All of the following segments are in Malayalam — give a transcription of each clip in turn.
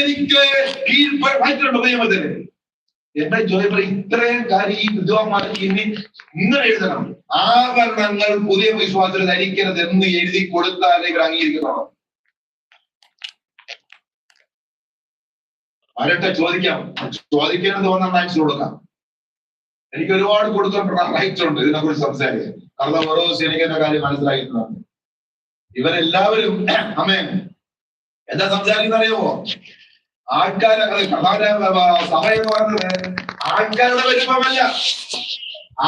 എനിക്ക് കീഴ്പ്പെട്ടിട്ടുണ്ട് നിയമത്തിന്. എന്റെ ജോലി ഇത്രയും കാര്യം ഈ വിദ്വാന്മാർക്ക് ഇനി ഇങ്ങനെ എഴുതണം. ആഭരണങ്ങൾ പുതിയ വിശ്വാസത്തിൽ ധരിക്കരുത് എന്ന് എഴുതി കൊടുത്താലേ ഇവർ അംഗീകരിക്കുന്നതാണ്. അവരൊക്കെ ചോദിക്കണമെന്ന് തോന്നുന്ന അയച്ചു കൊടുക്കാം. എനിക്ക് ഒരുപാട് കൊടുത്തിട്ടുള്ള റൈറ്റ്സ് ഉണ്ട് ഇതിനെ കുറിച്ച് സംസാരിക്കാൻ. കാരണം ഓരോ ദിവസം എനിക്ക് എന്റെ കാര്യം മനസ്സിലാക്കുന്നതാണ്. ഇവരെല്ലാവരും അമ്മേ എന്താ സംസാരിക്കുന്ന അറിയാമോ? ആൾക്കാരെ സഭ എന്ന് പറഞ്ഞത് ആൾക്കാരുടെ വലിപ്പമല്ല,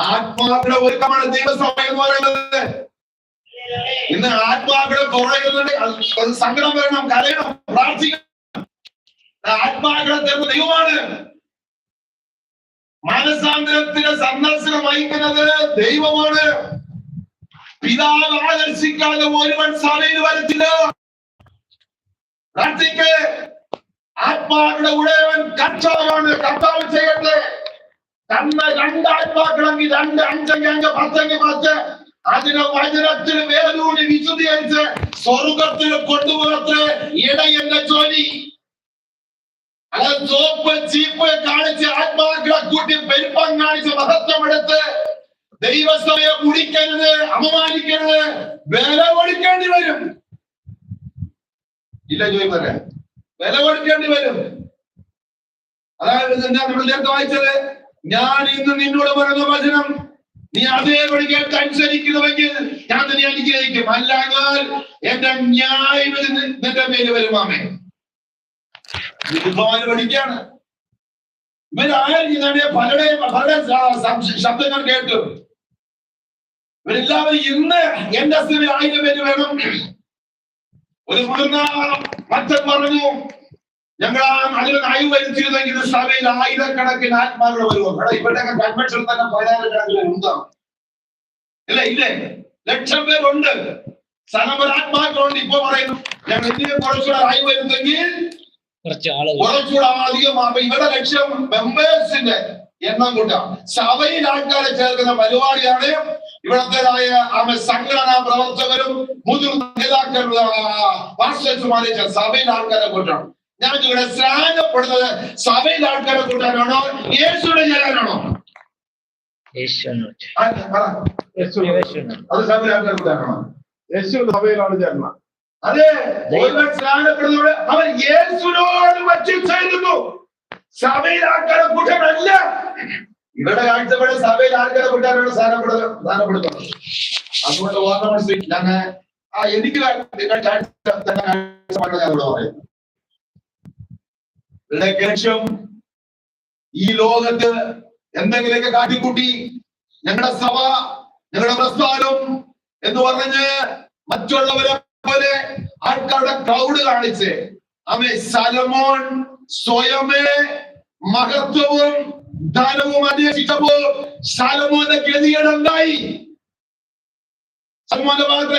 ആത്മാക്കളുടെ ഒരുക്കമാണ് ദൈവസഭ എന്ന് പറയുന്നത്. ഇന്ന് ആത്മാക്കളെ കുറയുന്നുണ്ട്, സങ്കടം വരണം, കരയണം, പ്രാർത്ഥിക്കണം. ആത്മാക്കളെ തരുന്ന ദൈവമാണ്. മനസാന്തരത്തിന് സന്ദർശനം വഹിക്കുന്നത് ദൈവമാണ്. പിതാവ് ആദർശിക്കാതെ ഒരുവൻ സഭയിൽ വരത്തില്ല. പ്രാർത്ഥിക്ക്. ആത്മാക്കളുടെ ഉടയവൻ കർത്താവാണ്. കർത്താവ് ചെയ്യട്ടെ. രണ്ട് ആത്മാക്കളെങ്കിൽ 2, 5, 10, 10 അതിനെ വചനത്തിന് വേരൂടി വിശുദ്ധീകരിച്ച് സ്വർഗത്തിൽ കൊണ്ടുപോകത്ത് ഇടയന്റെ ജോലി. അതായത് സോപ്പ് ചീപ്പ് കാണിച്ച് ആത്മാക്കളെ കൂട്ടി പെരുപ്പം കാണിച്ച് മഹത്വമെടുത്ത് ദൈവസഭയെ കുടിക്കരുത്, അപമാനിക്കരുത്, വില കൊടുക്കേണ്ടി വരും. ഇല്ല ജോലി പറയാം, വില കൊടുക്കേണ്ടി വരും. അതായത് എന്താ നമ്മൾ നേരത്തെ വായിച്ചത്? ഞാൻ ഇന്ന് നിന്നോട് പറയുന്ന വചനം നീ അതേപടി കേട്ട് അനുസരിക്കുന്നുവെങ്കിൽ ഞാൻ തന്നെ അനുഗ്രഹിക്കും, അല്ലാതെ എന്റെ ന്യായം നിന്റെ മേല് വരുമാമേ. പഠിക്കാണ് ഇവരാരും പലരുടെ ശബ്ദങ്ങൾ കേട്ടു. ഇവരെല്ലാവരും ഇന്ന് എന്റെ സ്ഥിതി 1000 പേര് വേണം. ഒരു മുതിർന്ന മറ്റൻ പറഞ്ഞു, ഞങ്ങൾ അതിന് നയം വരുത്തിയിരുന്നെങ്കിൽ സഭയിൽ 1000കണക്കിന് ആത്മാക്കൾ വരുമോ? ഇവരുടെയൊക്കെ കൺവെൻഷൻ തന്നെ 10,000 ഉണ്ടാവും. ഇല്ലേ? 1,00,000 പേരുണ്ട്, സനപര ആത്മാക്കളുണ്ട്. ഇപ്പൊ പറയുന്നു ഞങ്ങൾ ഇതിനെ കുറച്ചുകൂടെ ആയി വരുന്നെങ്കിൽ കുറച്ചുകൂടെ അധികമാകും. ഇവരുടെ ലക്ഷ്യം മെമ്പേഴ്സിന്റെ എണ്ണം കൂട്ടാം. സഭയിൽ ആൾക്കാരെ ചേർക്കുന്ന പരിപാടിയാണ്. ഇവിടത്തേതായ സംഘടനാ പ്രവർത്തകരും മുതിർന്ന നേതാക്കളും പാസ്റ്റേഴ്സുമാരെ സഭയിൽ ആൾക്കാരെ കൂട്ടണം. ഞാൻ ഇവിടെ സ്നാനപ്പെടുന്നത് സഭയിൽ ആൾക്കാരെ കൂട്ടാനാണോ യേശുവിനെ ചേരാനാണോ? അത് സഭയിൽ ആൾക്കാരെ കൂട്ടാനാണോ? യേശുവിന്റെ സഭയിലാണ് ചേരണം. അതെ, സ്നാനപ്പെടുന്നതോട് അവൻ യേശുവിനോട് ചേരുന്നു. സഭയിൽ ആൾക്കാരെ കൂട്ടാനല്ല. ഇവിടെ കാഴ്ചപ്പെടെ സഭയിൽ ആൾക്കാരെ കൂട്ടാനാണ് സ്ഥാനപ്പെടുന്നത്. അതുകൊണ്ട് ഓർമ്മ ഞാൻ എനിക്ക് ലക്ഷ്യം ഈ ലോകത്ത് എന്തെങ്കിലുമൊക്കെ കാട്ടിക്കൂട്ടി ഞങ്ങളുടെ സഭ, ഞങ്ങളുടെ പ്രസ്ഥാനം എന്ന് പറഞ്ഞ് മറ്റുള്ളവരെ പോലെ ആൾക്കാരുടെ ക്രൗഡ് കാണിച്ച് സലോമോൻ സ്വയമേ മഹത്വവും ധനവും അന്വേഷിച്ചപ്പോൾ സലോമോന്റെ ഗതികേടുണ്ടായി. സലോമോന്റെ ഭാഗത്ത്